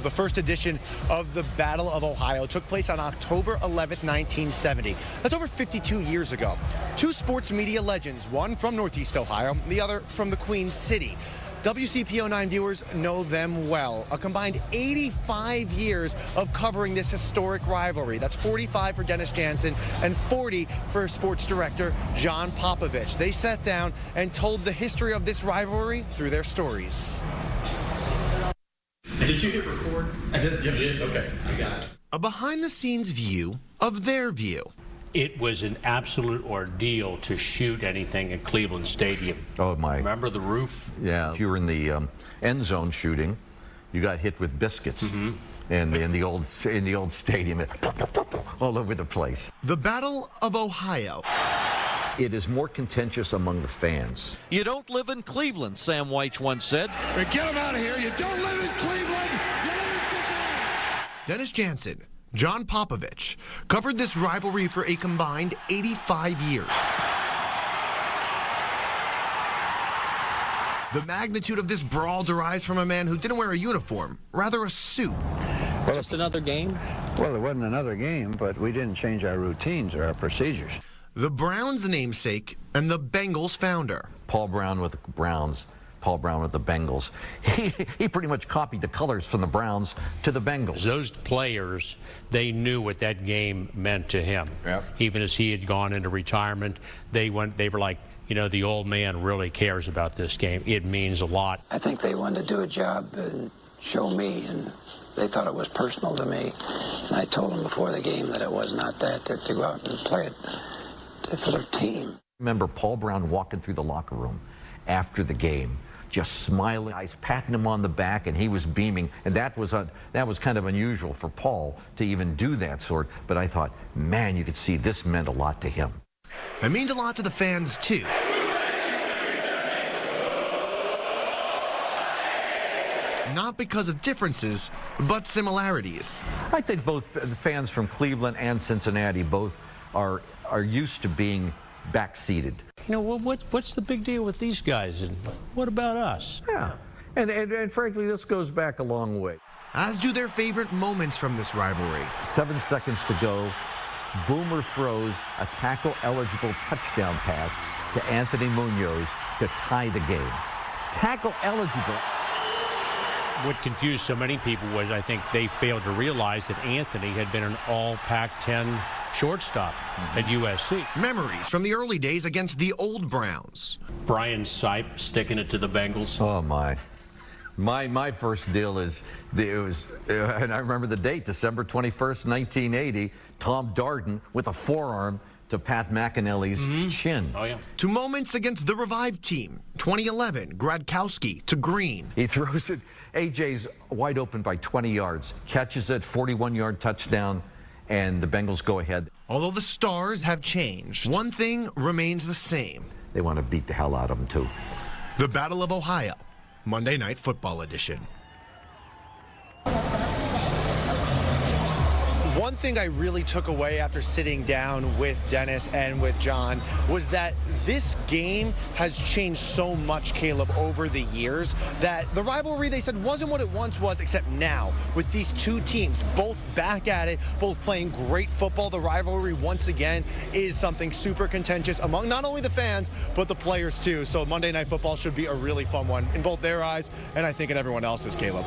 The first edition of the Battle of Ohio took place on October 11th, 1970. That's over 52 years ago. Two sports media legends, one from Northeast Ohio, the other from the Queen City. WCPO9 viewers know them well. A combined 85 years of covering this historic rivalry. That's 45 for Dennis Jansen and 40 for sports director John Popovich. They sat down and told the history of this rivalry through their stories. Did you hit record? I did. You did? Okay, I got it. A behind-the-scenes view of their view. It was an absolute ordeal to shoot anything at Cleveland Stadium. Oh, my. Remember the roof? Yeah. If you were in the end zone shooting, you got hit with biscuits. And in the old stadium, all over the place. The Battle of Ohio. It is more contentious among the fans. You don't live in Cleveland, Sam Weich once said. Hey, get him out of here. You don't live in Cleveland. You live in Cincinnati. Dennis Jansen, John Popovich covered this rivalry for a combined 85 years. The magnitude of this brawl derives from a man who didn't wear a uniform, rather a suit. Just another game? Well, it wasn't another game, but we didn't change our routines or our procedures. The Browns' namesake and the Bengals' founder. Paul Brown with the Browns, Paul Brown with the Bengals. He pretty much copied the colors from the Browns to the Bengals. Those players, they knew what that game meant to him. Yep. Even as he had gone into retirement, they were like, you know, the old man really cares about this game. It means a lot. I think they wanted to do a job and show me, and they thought it was personal to me. And I told them before the game that it was not that to go out and play it for their team. Remember Paul Brown walking through the locker room after the game, just smiling, eyes patting him on the back, and he was beaming. And that was kind of unusual for Paul to even do that sort. But I thought, man, you could see this meant a lot to him. It means a lot to the fans, too. Not because of differences, but similarities. I think both the fans from Cleveland and Cincinnati both are used to being backseated. You know, what's the big deal with these guys, and what about us? Yeah, and frankly, this goes back a long way. As do their favorite moments from this rivalry. 7 seconds to go. Boomer throws a tackle-eligible touchdown pass to Anthony Munoz to tie the game. Tackle-eligible. What confused so many people was I think they failed to realize that Anthony had been an all Pac-10 shortstop at USC. Memories from the early days against the old Browns. Brian Sipe sticking it to the Bengals. Oh, my. My first deal is, and I remember the date, December 21st, 1980, Tom Darden with a forearm to Pat McAnally's chin. Oh, yeah. To moments against the revived team. 2011, Gradkowski to Green. He throws it. AJ's wide open by 20 yards, catches it, 41-yard touchdown, and the Bengals go ahead. Although the stars have changed, one thing remains the same. They want to beat the hell out of them, too. The Battle of Ohio, Monday Night Football edition. One thing I really took away after sitting down with Dennis and with John was that this game has changed so much, Caleb, over the years, that the rivalry, they said, wasn't what it once was, except now, with these two teams both back at it, both playing great football. The rivalry, once again, is something super contentious among not only the fans, but the players, too. So Monday Night Football should be a really fun one in both their eyes and I think in everyone else's, Caleb.